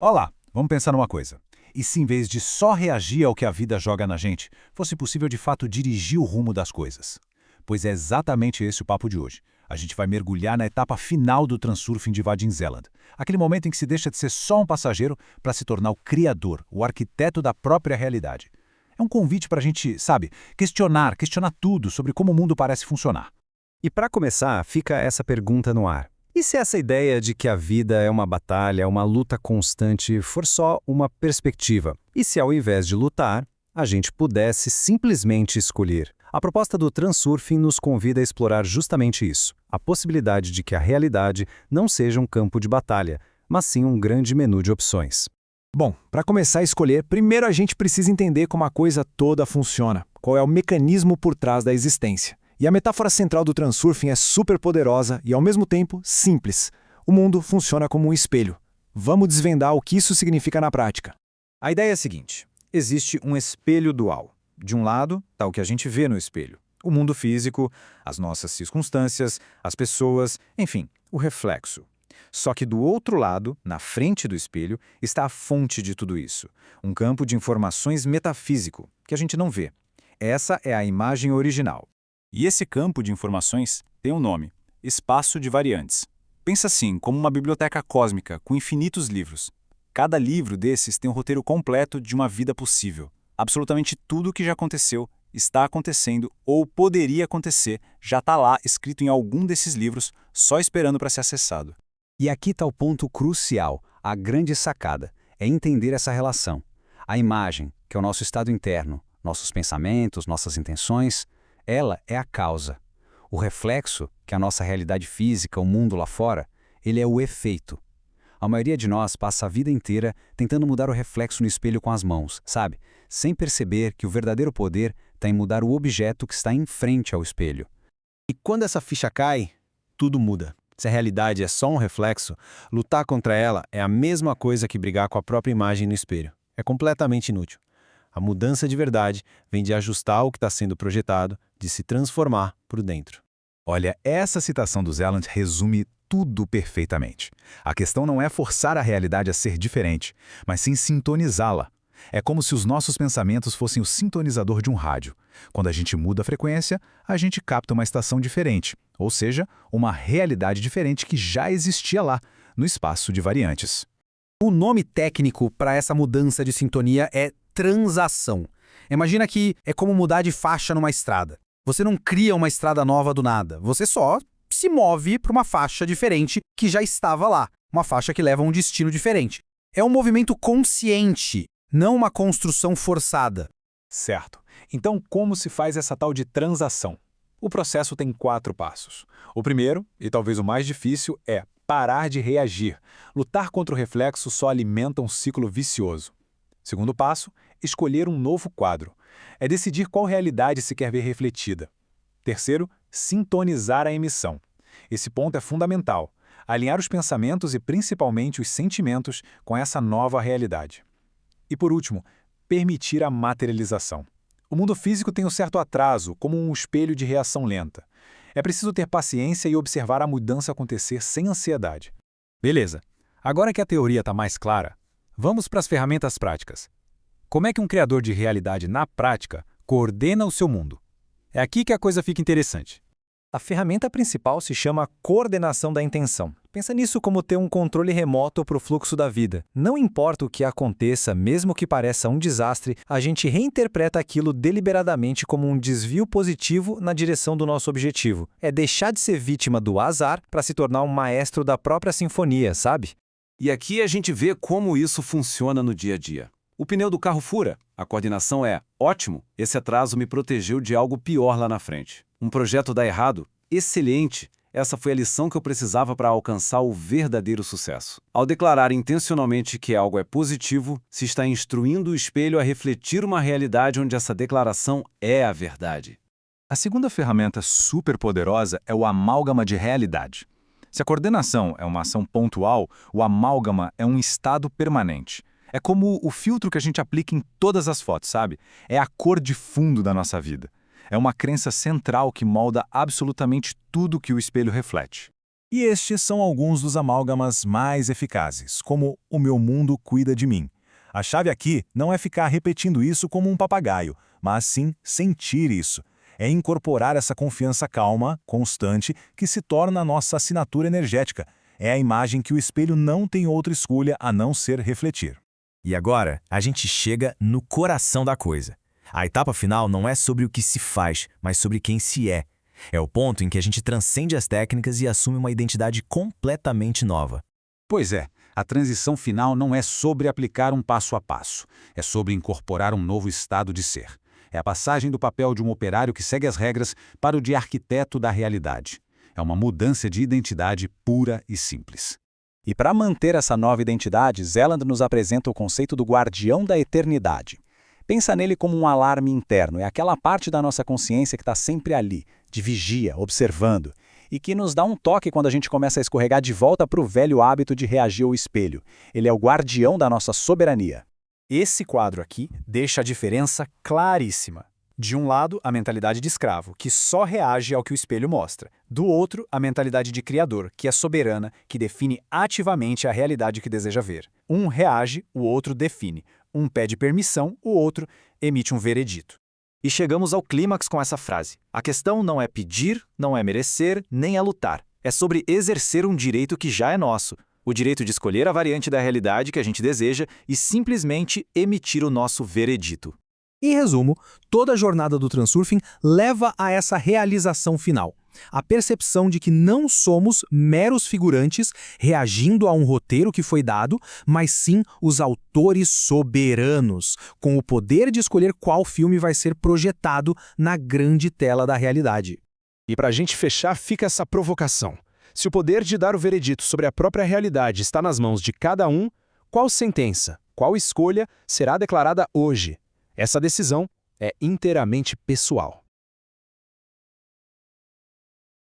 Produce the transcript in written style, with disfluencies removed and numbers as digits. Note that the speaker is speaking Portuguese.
Olá, vamos pensar numa coisa. E se em vez de só reagir ao que a vida joga na gente, fosse possível de fato dirigir o rumo das coisas? Pois é exatamente esse o papo de hoje. A gente vai mergulhar na etapa final do Transurfing de Vadinzeland. Aquele momento em que se deixa de ser só um passageiro para se tornar o criador, o arquiteto da própria realidade. É um convite para a gente, sabe, questionar tudo sobre como o mundo parece funcionar. E para começar, fica essa pergunta no ar. E se essa ideia de que a vida é uma batalha, uma luta constante, for só uma perspectiva? E se ao invés de lutar, a gente pudesse simplesmente escolher? A proposta do Transurfing nos convida a explorar justamente isso, a possibilidade de que a realidade não seja um campo de batalha, mas sim um grande menu de opções. Bom, para começar a escolher, primeiro a gente precisa entender como a coisa toda funciona, qual é o mecanismo por trás da existência. E a metáfora central do Transurfing é super poderosa e, ao mesmo tempo, simples. O mundo funciona como um espelho. Vamos desvendar o que isso significa na prática. A ideia é a seguinte: existe um espelho dual. De um lado está o que a gente vê no espelho, o mundo físico, as nossas circunstâncias, as pessoas, enfim, o reflexo. Só que do outro lado, na frente do espelho, está a fonte de tudo isso, um campo de informações metafísico, que a gente não vê. Essa é a imagem original. E esse campo de informações tem um nome: espaço de variantes. Pensa assim, como uma biblioteca cósmica com infinitos livros. Cada livro desses tem um roteiro completo de uma vida possível. Absolutamente tudo o que já aconteceu, está acontecendo ou poderia acontecer já está lá escrito em algum desses livros, só esperando para ser acessado. E aqui está o ponto crucial, a grande sacada, é entender essa relação. A imagem, que é o nosso estado interno, nossos pensamentos, nossas intenções, ela é a causa. O reflexo, que é a nossa realidade física, o mundo lá fora, ele é o efeito. A maioria de nós passa a vida inteira tentando mudar o reflexo no espelho com as mãos, sabe? Sem perceber que o verdadeiro poder está em mudar o objeto que está em frente ao espelho. E quando essa ficha cai, tudo muda. Se a realidade é só um reflexo, lutar contra ela é a mesma coisa que brigar com a própria imagem no espelho. É completamente inútil. A mudança de verdade vem de ajustar o que está sendo projetado, de se transformar por dentro. Olha, essa citação do Zeland resume tudo perfeitamente. A questão não é forçar a realidade a ser diferente, mas sim sintonizá-la. É como se os nossos pensamentos fossem o sintonizador de um rádio. Quando a gente muda a frequência, a gente capta uma estação diferente, ou seja, uma realidade diferente que já existia lá, no espaço de variantes. O nome técnico para essa mudança de sintonia é transação. Imagina que é como mudar de faixa numa estrada. Você não cria uma estrada nova do nada, você só se move para uma faixa diferente que já estava lá, uma faixa que leva a um destino diferente. É um movimento consciente, não uma construção forçada. Certo. Então, como se faz essa tal de transação? O processo tem 4 passos. O primeiro, e talvez o mais difícil, é parar de reagir. Lutar contra o reflexo só alimenta um ciclo vicioso. Segundo passo, escolher um novo quadro. É decidir qual realidade se quer ver refletida. Terceiro, sintonizar a emissão. Esse ponto é fundamental. Alinhar os pensamentos e principalmente os sentimentos com essa nova realidade. E por último, permitir a materialização. O mundo físico tem um certo atraso, como um espelho de reação lenta. É preciso ter paciência e observar a mudança acontecer sem ansiedade. Beleza. Agora que a teoria está mais clara, vamos para as ferramentas práticas. Como é que um criador de realidade na prática coordena o seu mundo? É aqui que a coisa fica interessante. A ferramenta principal se chama coordenação da intenção. Pensa nisso como ter um controle remoto para o fluxo da vida. Não importa o que aconteça, mesmo que pareça um desastre, a gente reinterpreta aquilo deliberadamente como um desvio positivo na direção do nosso objetivo. É deixar de ser vítima do azar para se tornar um maestro da própria sinfonia, sabe? E aqui a gente vê como isso funciona no dia a dia. O pneu do carro fura. A coordenação é: ótimo, esse atraso me protegeu de algo pior lá na frente. Um projeto dá errado? Excelente! Essa foi a lição que eu precisava para alcançar o verdadeiro sucesso. Ao declarar intencionalmente que algo é positivo, se está instruindo o espelho a refletir uma realidade onde essa declaração é a verdade. A segunda ferramenta superpoderosa é o amálgama de realidade. Se a coordenação é uma ação pontual, o amálgama é um estado permanente. É como o filtro que a gente aplica em todas as fotos, sabe? É a cor de fundo da nossa vida. É uma crença central que molda absolutamente tudo que o espelho reflete. E estes são alguns dos amálgamas mais eficazes, como "o meu mundo cuida de mim". A chave aqui não é ficar repetindo isso como um papagaio, mas sim sentir isso. É incorporar essa confiança calma, constante, que se torna a nossa assinatura energética. É a imagem que o espelho não tem outra escolha a não ser refletir. E agora, a gente chega no coração da coisa. A etapa final não é sobre o que se faz, mas sobre quem se é. É o ponto em que a gente transcende as técnicas e assume uma identidade completamente nova. Pois é, a transição final não é sobre aplicar um passo a passo, é sobre incorporar um novo estado de ser. É a passagem do papel de um operário que segue as regras para o de arquiteto da realidade. É uma mudança de identidade pura e simples. E para manter essa nova identidade, Zeland nos apresenta o conceito do guardião da eternidade. Pensa nele como um alarme interno, é aquela parte da nossa consciência que está sempre ali, de vigia, observando, e que nos dá um toque quando a gente começa a escorregar de volta para o velho hábito de reagir ao espelho. Ele é o guardião da nossa soberania. Esse quadro aqui deixa a diferença claríssima. De um lado, a mentalidade de escravo, que só reage ao que o espelho mostra. Do outro, a mentalidade de criador, que é soberana, que define ativamente a realidade que deseja ver. Um reage, o outro define. Um pede permissão, o outro emite um veredito. E chegamos ao clímax com essa frase. A questão não é pedir, não é merecer, nem é lutar. É sobre exercer um direito que já é nosso. O direito de escolher a variante da realidade que a gente deseja e simplesmente emitir o nosso veredito. Em resumo, toda a jornada do transurfing leva a essa realização final. A percepção de que não somos meros figurantes reagindo a um roteiro que foi dado, mas sim os autores soberanos, com o poder de escolher qual filme vai ser projetado na grande tela da realidade. E para a gente fechar, fica essa provocação. Se o poder de dar o veredito sobre a própria realidade está nas mãos de cada um, qual sentença, qual escolha será declarada hoje? Essa decisão é inteiramente pessoal.